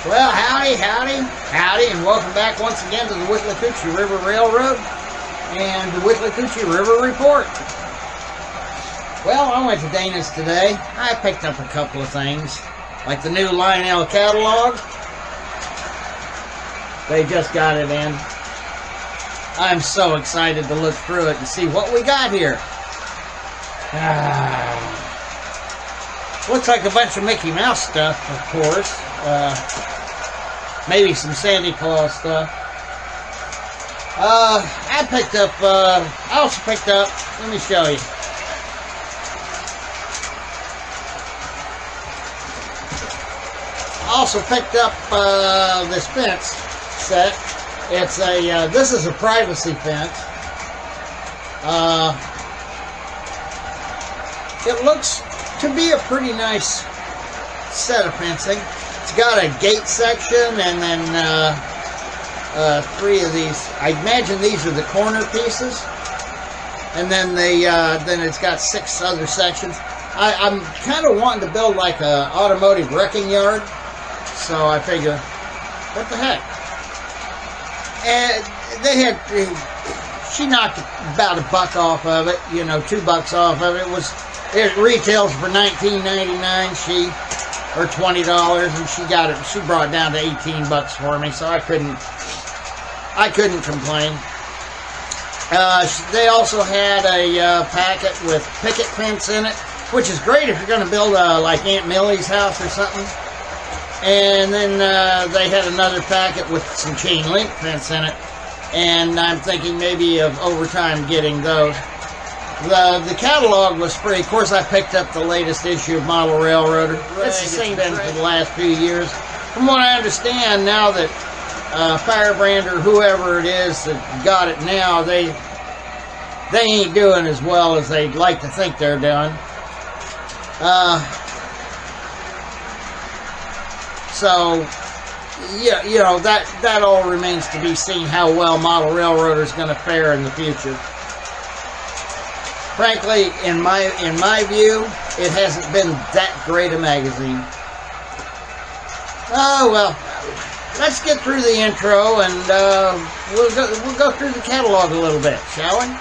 Well, howdy, and welcome back once again to the Withlacoochee River Railroad and the Withlacoochee River Report. Well, I went to Dana's today. I picked up a couple of things, like the new Lionel catalog. They just got it in. I'm so excited to look through it and see what we got here. Looks like a bunch of Mickey Mouse stuff, of course. Maybe some Santa Claus stuff. I also picked up, let me show you. I also picked up this fence set. It's a, this is a privacy fence. It looks to be a pretty nice set of fencing. It's got a gate section and then three of these. I imagine these are the corner pieces. And then then it's got 6 other sections. I'm kind of wanting to build like a automotive wrecking yard. So I figure, what the heck? And she knocked about $1 off of it, you know, $2 off of it. It retails for $19.99, or $20, and she brought it down to $18 for me, so I couldn't complain. They also had a packet with picket fence in it, which is great if you're going to build like Aunt Millie's house or something. And then they had another packet with some chain link fence in it, and I'm thinking maybe of over time getting those. The catalog was free. Of course, I picked up the latest issue of Model Railroader. It's the same thing for the last few years. From what I understand, now that Firebrand or whoever it is that got it now, they ain't doing as well as they'd like to think they're doing. So, yeah, you know, that all remains to be seen how well Model Railroader is going to fare in the future. Frankly, in my view, it hasn't been that great a magazine. Oh well, let's get through the intro and we'll go through the catalog a little bit, shall we?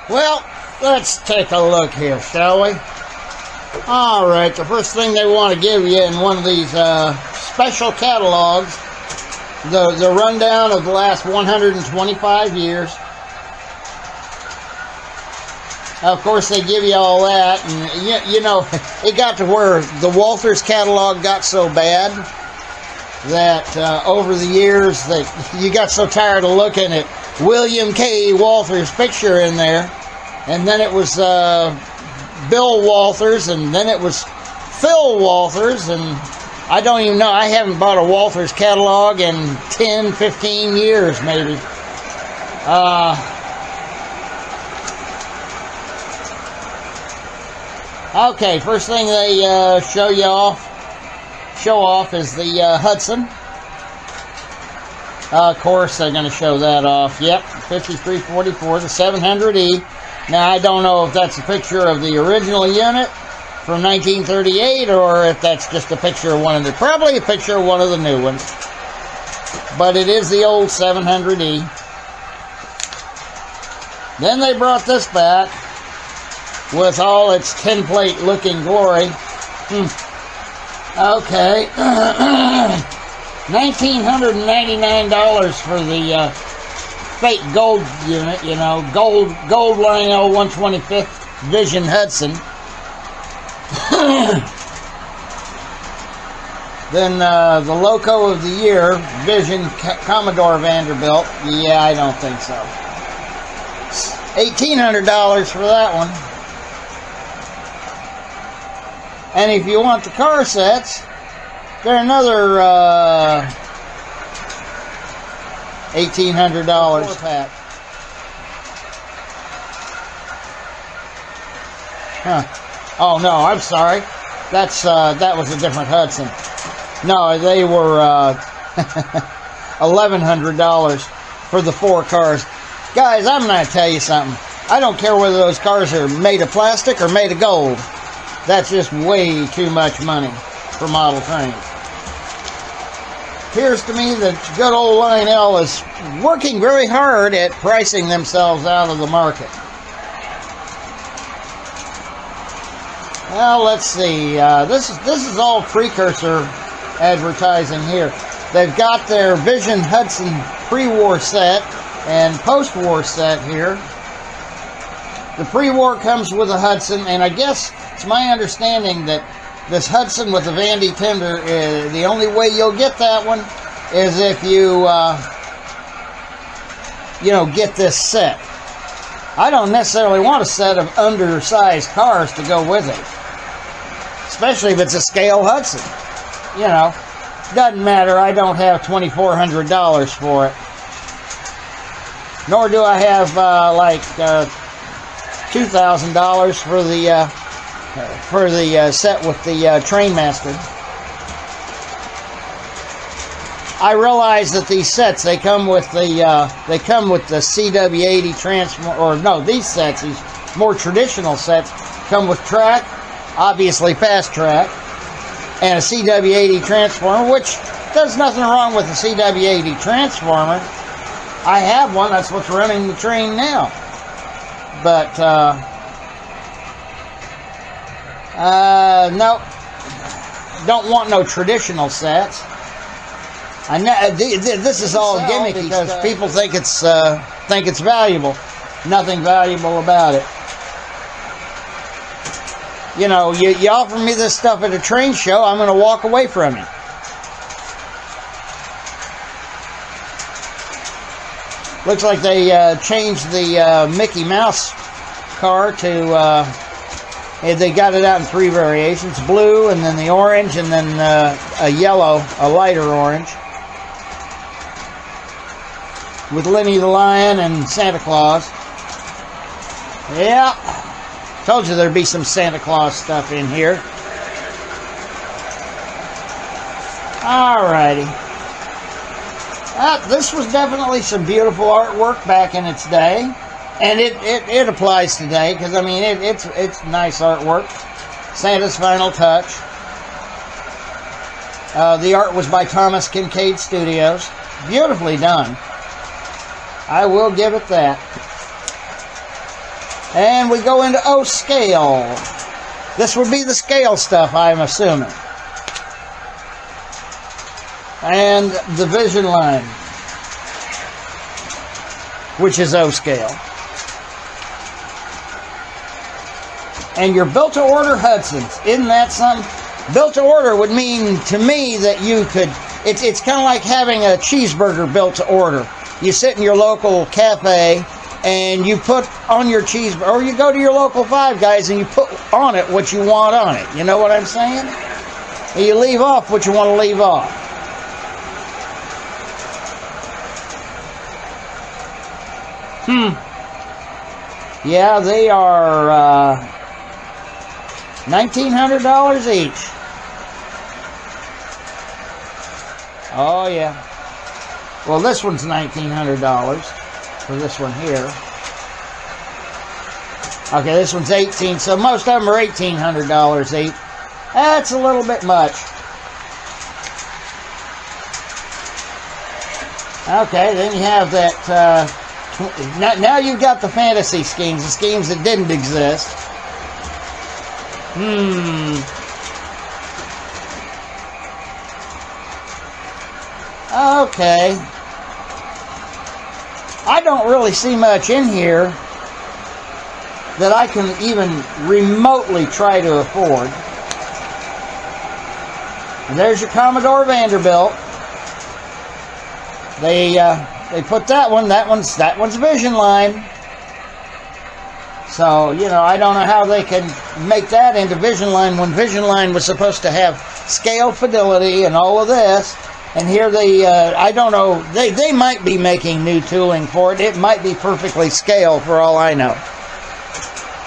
Well, let's take a look here, shall we? Alright, the first thing they want to give you in one of these special catalogs, the rundown of the last 125 years. Of course, they give you all that, and you know, it got to where the Walters catalog got so bad that over the years that you got so tired of looking at William K. Walters' picture in there, and then it was Bill Walters, and then it was Phil Walters, and I don't even know. I haven't bought a Walters catalog in 10, 15 years maybe. Okay, first thing they show off is the Hudson. Of course, they're going to show that off. Yep, 5344, the 700E. Now, I don't know if that's a picture of the original unit from 1938 or if that's just a picture of one of the, probably a picture of one of the new ones. But it is the old 700E. Then they brought this back with all its tinplate looking glory. Okay. $1,999 for the fake gold unit, you know, gold Lionel 125th Vision Hudson. Then the Loco of the Year, Vision Commodore Vanderbilt. Yeah, I don't think so. $1,800 for that one. And if you want the car sets, they're another $1,800 pack. Huh. Oh no, I'm sorry. That was a different Hudson. No, they were $1,100 for the 4 cars. Guys, I'm going to tell you something. I don't care whether those cars are made of plastic or made of gold. That's just way too much money for model trains. Appears to me that good old Lionel is working very hard at pricing themselves out of the market. Well, let's see. This is all precursor advertising here. They've got their Vision Hudson pre-war set and post-war set here. The pre-war comes with a Hudson, and I guess it's my understanding that this Hudson with the Vandy tender, the only way you'll get that one is if you, get this set. I don't necessarily want a set of undersized cars to go with it, especially if it's a scale Hudson. You know, doesn't matter. I don't have $2,400 for it, nor do I have $2,000 for the set with the Trainmaster. I realize that these sets they come with the CW80 transformer, or no, these sets, these more traditional sets, come with track, obviously fast track, and a CW80 transformer, which there's nothing wrong with the CW80 transformer. I have one. That's what's running the train now. But no, don't want no traditional sets. I know this is all gimmick because people think it's valuable. Nothing valuable about it. You know, you offer me this stuff at a train show, I'm going to walk away from it. Looks like they changed the Mickey Mouse car to. They got it out in 3 variations: blue, and then the orange, and then a yellow, a lighter orange, with Lenny the Lion and Santa Claus. Yeah, told you there'd be some Santa Claus stuff in here. Alrighty. This was definitely some beautiful artwork back in its day, and it applies today because I mean it's nice artwork. Santa's Final Touch. The art was by Thomas Kincaid Studios. Beautifully done. I will give it that. And we go into O scale. This would be the scale stuff, I'm assuming. And the Vision line, which is O scale. And your built-to-order Hudsons. Isn't that something? Built-to-order would mean to me that you could... It's kind of like having a cheeseburger built to order. You sit in your local cafe and you put on your cheeseburger, or you go to your local Five Guys and you put on it what you want on it. You know what I'm saying? And you leave off what you want to leave off. Yeah, they are $1,900 each. Oh, yeah. Well, this one's $1,900 for this one here. Okay, this one's $1,800, so most of them are $1,800 each. That's a little bit much. Okay, then you have that, now you've got the fantasy schemes, the schemes that didn't exist. Okay. I don't really see much in here that I can even remotely try to afford. And there's your Commodore Vanderbilt. They put that one. That one's Vision Line. So, you know, I don't know how they can make that into Vision Line when Vision Line was supposed to have scale fidelity and all of this. And here I don't know, they might be making new tooling for it. It might be perfectly scale for all I know.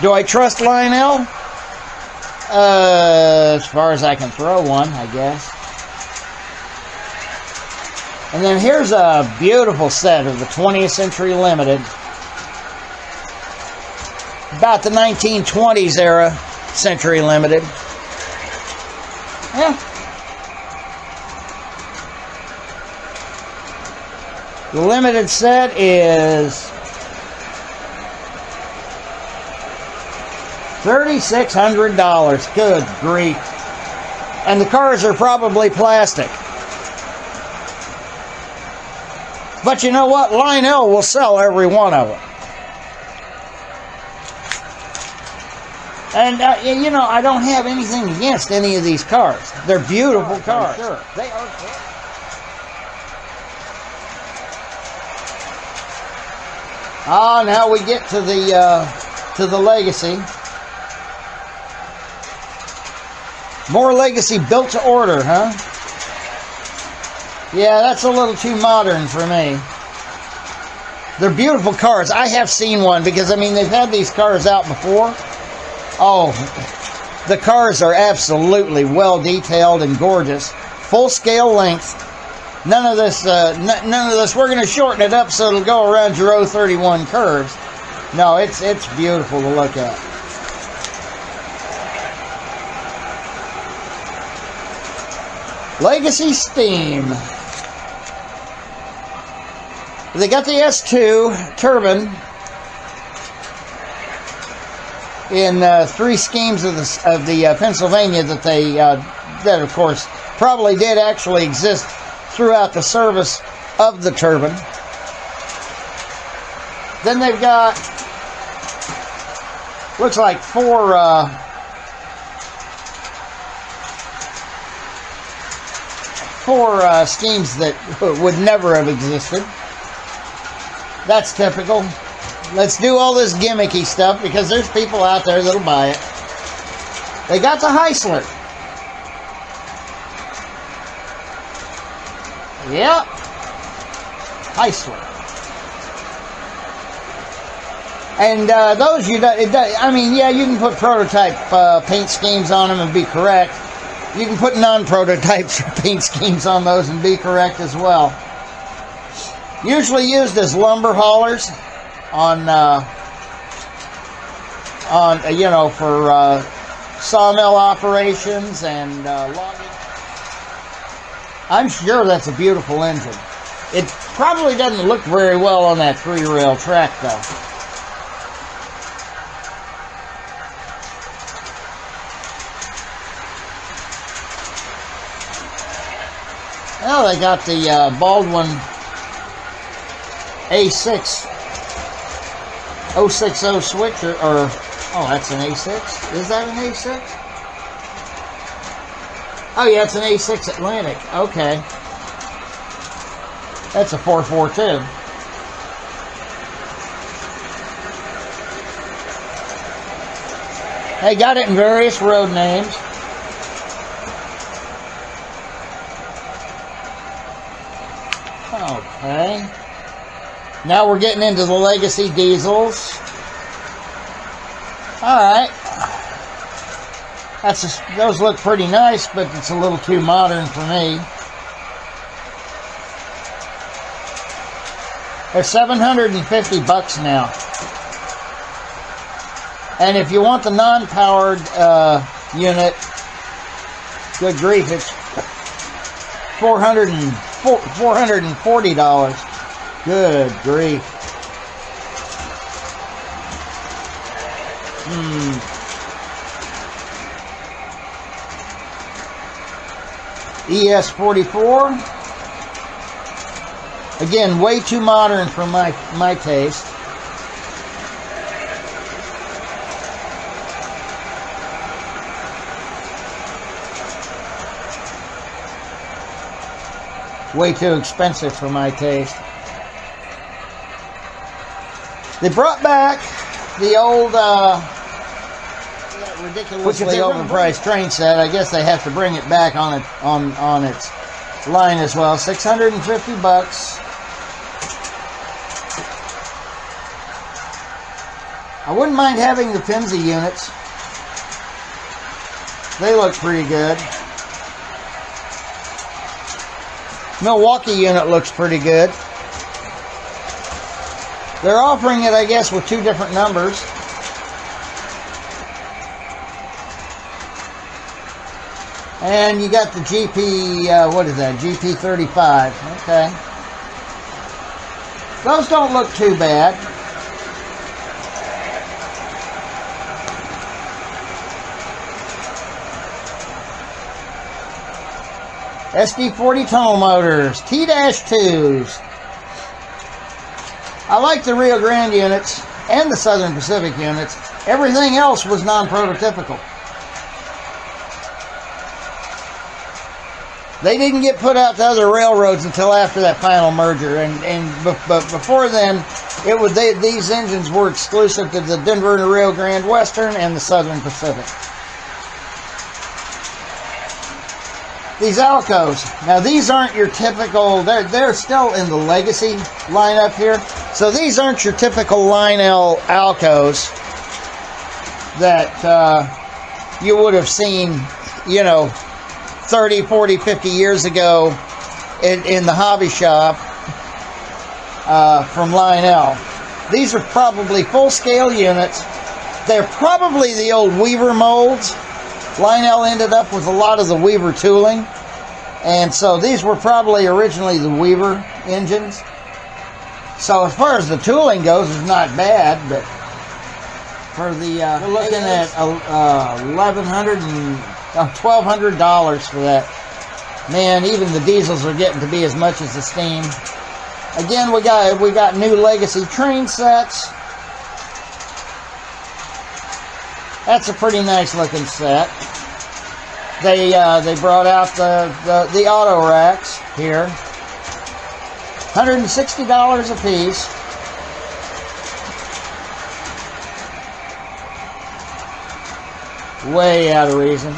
Do I trust Lionel? As far as I can throw one, I guess. And then here's a beautiful set of the 20th Century Limited. About the 1920s era Century Limited. Yeah. The limited set is $3,600. Good grief. And the cars are probably plastic. But you know what? Lionel will sell every one of them. And, you know, I don't have anything against any of these cars. They're beautiful cars. Sure. They are good. Ah, now we get to the Legacy. More Legacy built to order, huh? Yeah, that's a little too modern for me. They're beautiful cars. I have seen one because, I mean, they've had these cars out before. Oh, the cars are absolutely well detailed and gorgeous. Full scale length. None of this, we're going to shorten it up so it'll go around your 031 curves. No, it's beautiful to look at. Legacy Steam. They got the S2 turbine in 3 schemes of the Pennsylvania that of course probably did actually exist throughout the service of the turbine. Then they've got, looks like 4 schemes that would never have existed. That's typical. Let's do all this gimmicky stuff because there's people out there that'll buy it. They got the Heisler. Yep. Heisler. And those I mean, yeah, you can put prototype paint schemes on them and be correct. You can put non-prototype paint schemes on those and be correct as well. Usually used as lumber haulers on you know, for sawmill operations and logging. I'm sure that's a beautiful engine. It probably doesn't look very well on that 3-rail track though. Well, they got the Baldwin A6 060 switcher, or, oh, that's an A6? Is that an A6? Oh, yeah, it's an A6 Atlantic. Okay. That's a 442. They got it in various road names. Okay. Now we're getting into the Legacy diesels. Alright. those look pretty nice, but it's a little too modern for me. They're $750 now. And if you want the non-powered unit, good grief, it's $440. Good grief. ES44. Again, way too modern for my taste. Way too expensive for my taste. They brought back the old ridiculously overpriced train set. I guess they have to bring it back on its line as well. $650. I wouldn't mind having the Pimsy units. They look pretty good. Milwaukee unit looks pretty good. They're offering it, I guess, with two different numbers. And you got the GP, what is that? GP35. Okay. Those don't look too bad. SD40 tunnel motors, T-2s. I like the Rio Grande units and the Southern Pacific units. Everything else was non-prototypical. They didn't get put out to other railroads until after that final merger, but before then, these engines were exclusive to the Denver and Rio Grande Western and the Southern Pacific. These Alcos, now these aren't your typical, they're still in the legacy lineup here, so these aren't your typical Lionel Alcos that you would have seen, 30, 40, 50 years ago in the hobby shop from Lionel. These are probably full-scale units. They're probably the old Weaver molds. Lionel ended up with a lot of the Weaver tooling, and so these were probably originally the Weaver engines. So as far as the tooling goes, it's not bad, but for the we're looking at $1,200 for that. Man, even the diesels are getting to be as much as the steam. Again, we got new legacy train sets. That's a pretty nice looking set. They brought out the auto racks here. $160 a piece. Way out of reason.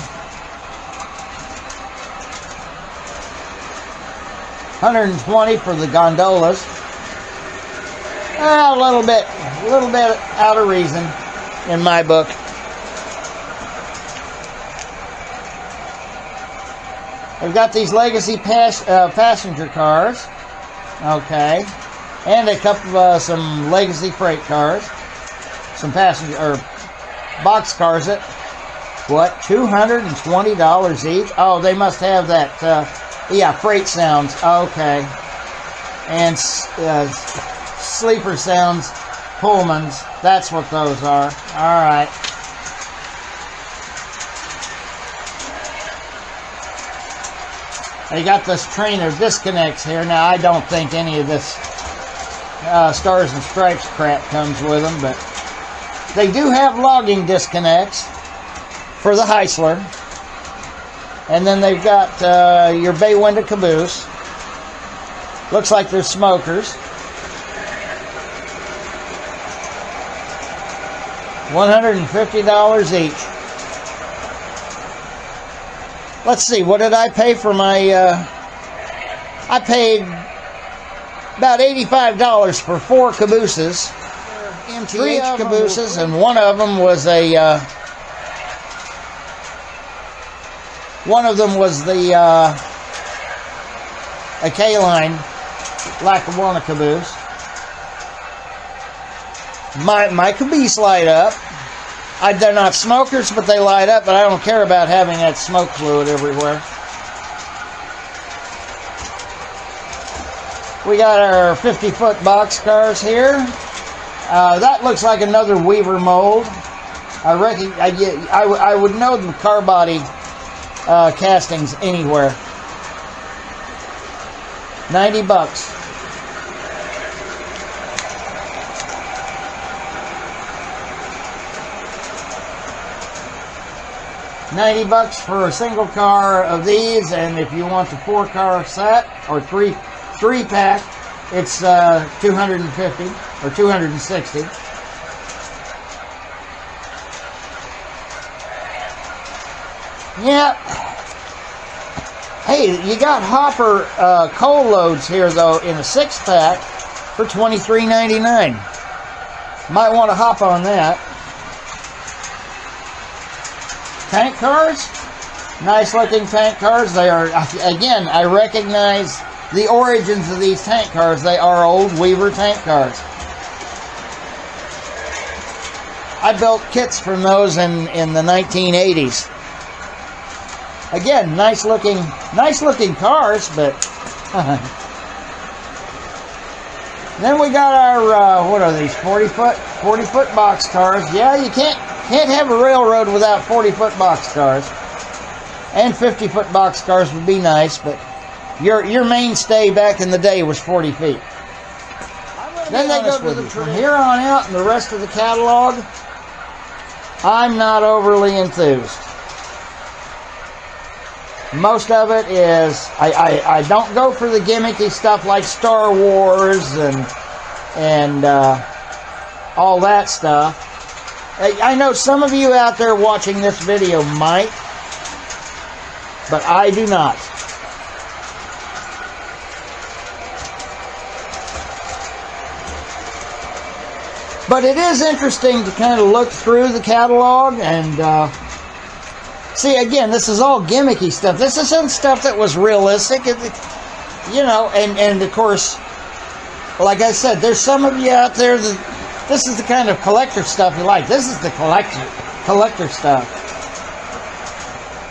$120 for the gondolas. A little bit out of reason in my book. They've got these legacy passenger cars, okay, and a couple of some legacy freight cars, some passenger or box cars at what, $220 each? Oh, they must have that, yeah, freight sounds, okay, and sleeper sounds, Pullmans. That's what those are. All right. They got this train of disconnects here. Now, I don't think any of this Stars and Stripes crap comes with them, but they do have logging disconnects for the Heisler. And then they've got your bay window caboose. Looks like they're smokers. $150 each. Let's see, what did I pay for my, I paid about $85 for 4 cabooses, MTH cabooses, and one of them was a One of them was the a K-line Lackawanna caboose. My caboose light up. They're not smokers, but they light up, but I don't care about having that smoke fluid everywhere. We got our 50-foot boxcars here. That looks like another Weaver mold. I would know the car body castings anywhere. $90. $90 for a single car of these, and if you want the 4-car set or three pack, it's $250 or $260. Yeah. Hey, you got hopper coal loads here though in a 6-pack for $23.99. Might want to hop on that. Tank cars, nice looking tank cars. They are, again, I recognize the origins of these tank cars. They are old Weaver tank cars. I built kits from those in the 1980s. Again, nice looking cars, but then we got our what are these, 40-foot box cars. Yeah, you can't have a railroad without 40-foot box cars, and 50-foot box cars would be nice, but your mainstay back in the day was 40 feet. Then they go to from here on out, and the rest of the catalog, I'm not overly enthused. Most of it is, I don't go for the gimmicky stuff like Star Wars and all that stuff. I know some of you out there watching this video might, but I do not. But it is interesting to kind of look through the catalog and see, again, this is all gimmicky stuff. This isn't stuff that was realistic, you know, and of course, like I said, there's some of you out there that this is the kind of collector stuff you like. This is the collector stuff.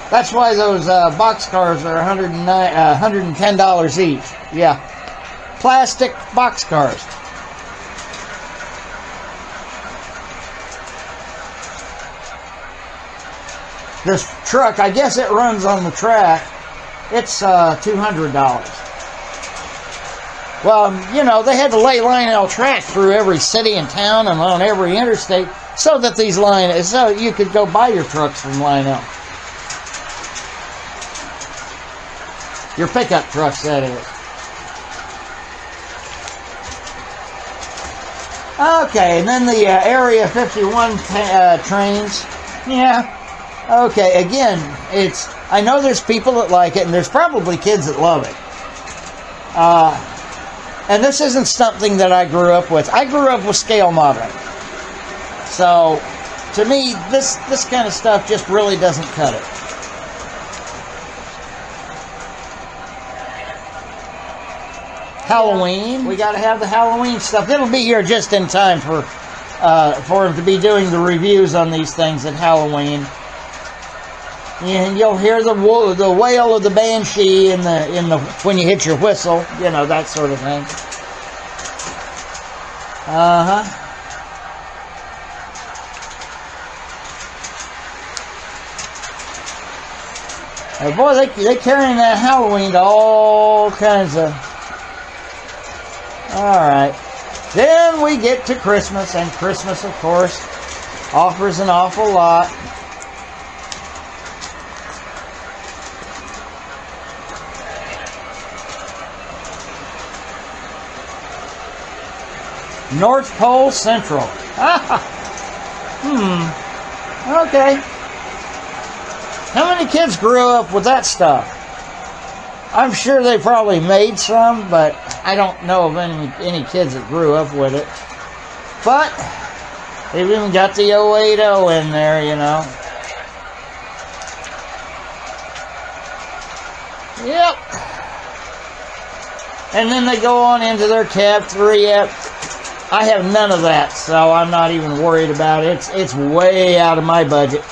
That's why those boxcars are $110 each. Yeah, plastic boxcars. This truck, I guess it runs on the track. It's $200. Well, you know, they had to lay Lionel track through every city and town and on every interstate so that so you could go buy your trucks from Lionel. Your pickup trucks, that is. Okay, and then the Area 51 trains. Yeah. Okay, again, I know there's people that like it, and there's probably kids that love it. And this isn't something that I grew up with. I grew up with scale modeling. So, to me, this kind of stuff just really doesn't cut it. Halloween. We got to have the Halloween stuff. It'll be here just in time for him to be doing the reviews on these things at Halloween. And you'll hear the wail of the banshee in the when you hit your whistle, you know, that sort of thing. Boy, they carrying that Halloween to all kinds of. All right, then we get to Christmas, and Christmas, of course, offers an awful lot. North Pole Central. Okay. How many kids grew up with that stuff? I'm sure they probably made some, but I don't know of any kids that grew up with it. But they've even got the 080 in there, you know. Yep. And then they go on into their tab 3 app. I have none of that, so I'm not even worried about it. It's way out of my budget.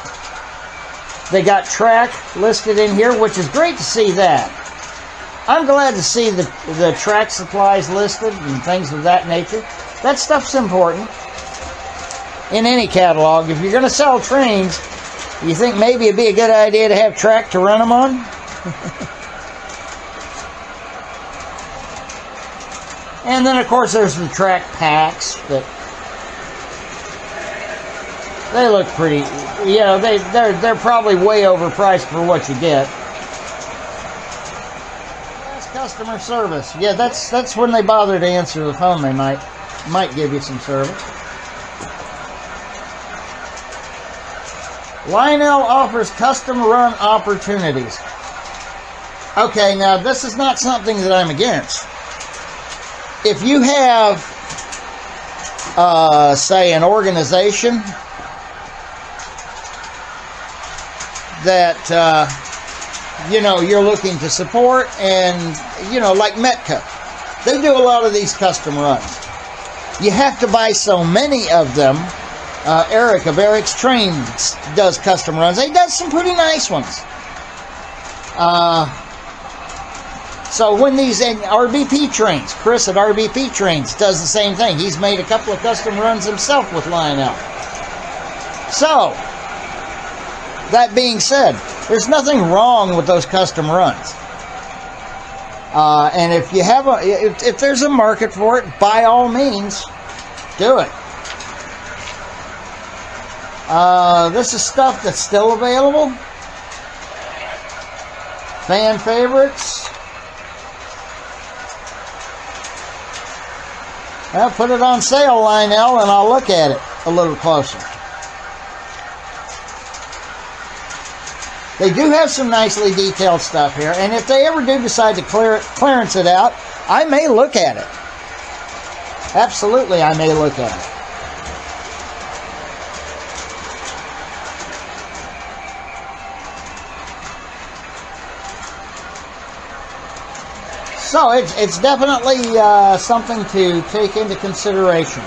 They got track listed in here, which is great to see that. I'm glad to see the track supplies listed and things of that nature. That stuff's important in any catalog. If you're going to sell trains, you think maybe it'd be a good idea to have track to run them on? And then, of course, there's the track packs that they look pretty. You know, they're probably way overpriced for what you get. That's customer service. Yeah, that's when they bother to answer the phone. They might give you some service. Lionel offers custom run opportunities. Okay, now this is not something that I'm against. If you have, say, an organization that, you know, you're looking to support, and, you know, like Metka, they do a lot of these custom runs. You have to buy so many of them. Eric of Eric's Trains does custom runs. He does some pretty nice ones. So when these RBP Trains, Chris at RBP Trains does the same thing. He's made a couple of custom runs himself with Lionel. So, that being said, there's nothing wrong with those custom runs. And if you have if there's a market for it, by all means, do it. This is stuff that's still available. Fan favorites. Well, put it on sale, Lionel, and I'll look at it a little closer. They do have some nicely detailed stuff here, and if they ever do decide to clearance it out, I may look at it. Absolutely, I may look at it. So it's definitely something to take into consideration.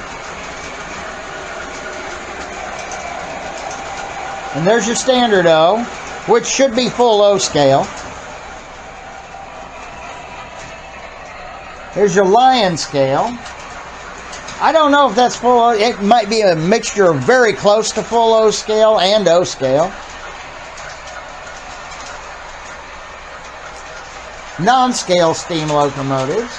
And there's your standard O, which should be full O scale. Here's your Lion scale. I don't know if that's full O. It might be a mixture of very close to full O scale and O scale. Non-scale steam locomotives,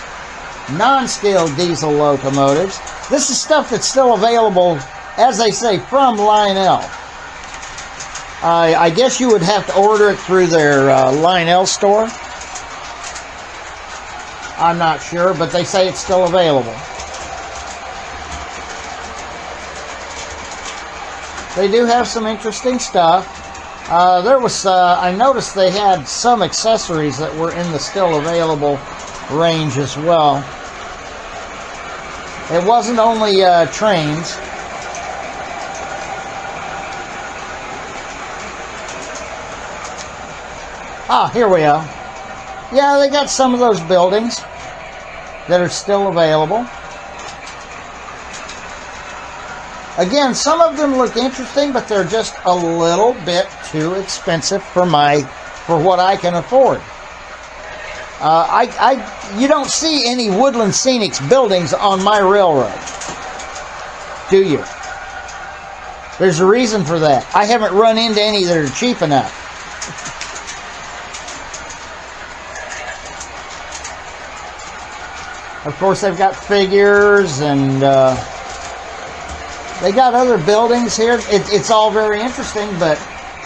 non-scale diesel locomotives. This is stuff that's still available, as they say, from Lionel. I guess you would have to order it through their Lionel store. I'm not sure, but they say it's still available. They do have some interesting stuff. I noticed they had some accessories that were in the still available range as well. It wasn't only trains. Ah, here we are. Yeah, they got some of those buildings that are still available. Again, some of them look interesting, but they're just a little bit too expensive for what I can afford. You don't see any Woodland Scenics buildings on my railroad, do you? There's a reason for that. I haven't run into any that are cheap enough. Of course, they've got figures and they got other buildings here. It's all very interesting, but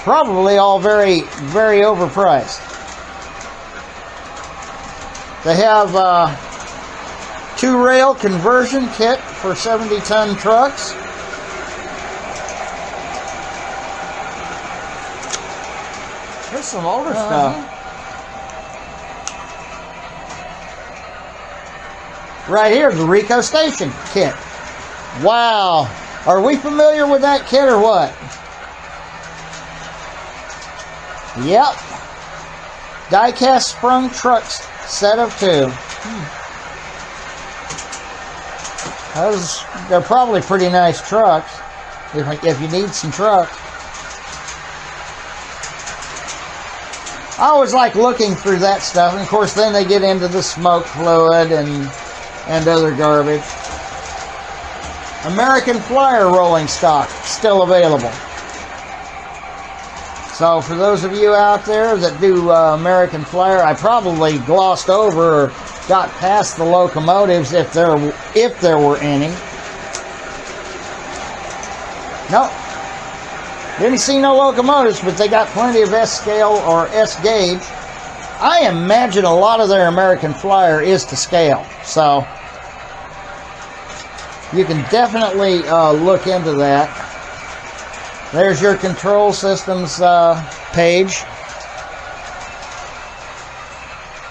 probably all very, very overpriced. They have 2-rail conversion kit for 70-ton trucks. There's some older stuff. Right here, the Rico Station kit. Wow. Are we familiar with that kit or what? Yep. Die-cast sprung trucks, set of 2. They're probably pretty nice trucks, if you need some trucks. I always like looking through that stuff, and of course then they get into the smoke fluid and other garbage. American Flyer rolling stock, still available. So for those of you out there that do American Flyer, I probably glossed over or got past the locomotives if there were any. Nope. Didn't see no locomotives, but they got plenty of S-scale or S-gauge. I imagine a lot of their American Flyer is to scale, so you can definitely look into that. There's your control systems page.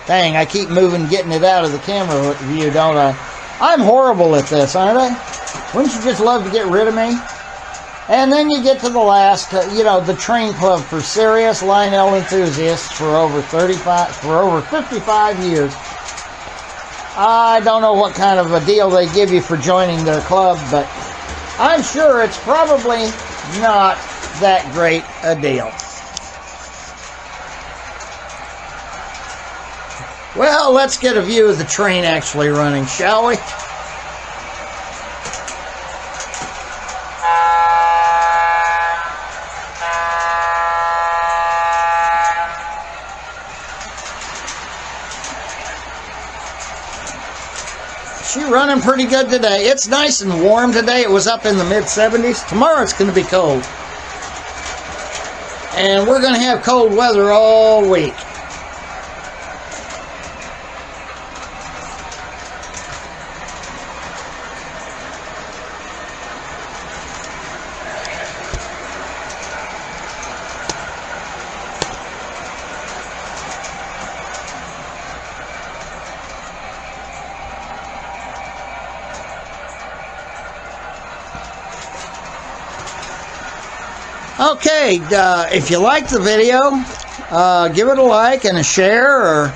Dang, I keep moving, getting it out of the camera view, don't I? I'm horrible at this, aren't I? Wouldn't you just love to get rid of me? And then you get to the last, the train club for serious Lionel enthusiasts for over 55 years. I don't know what kind of a deal they give you for joining their club, but I'm sure it's probably not that great a deal. Well, let's get a view of the train actually running, shall we? She's running pretty good today. It's nice and warm today. It was up in the mid-70s. Tomorrow it's going to be cold. And we're going to have cold weather all week. Okay, if you like the video, give it a like and a share, or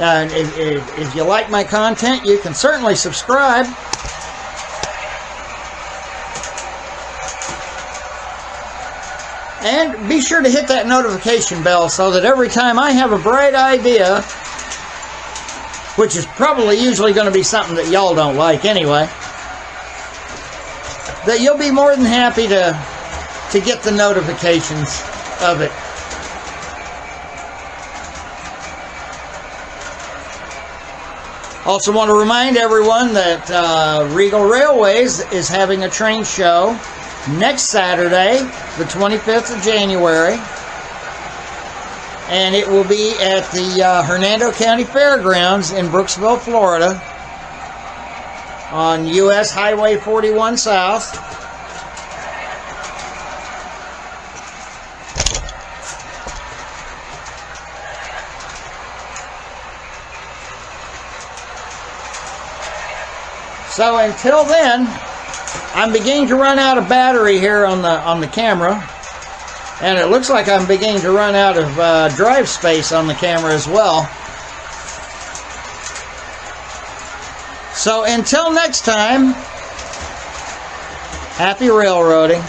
if you like my content, you can certainly subscribe. And be sure to hit that notification bell so that every time I have a bright idea, which is probably usually going to be something that y'all don't like anyway, that you'll be more than happy to get the notifications of it. Also want to remind everyone that Regal Railways is having a train show next Saturday, the 25th of January. And it will be at the Hernando County Fairgrounds in Brooksville, Florida, on US Highway 41 South. So until then, I'm beginning to run out of battery here on the camera, and it looks like I'm beginning to run out of drive space on the camera as well. So until next time, happy railroading.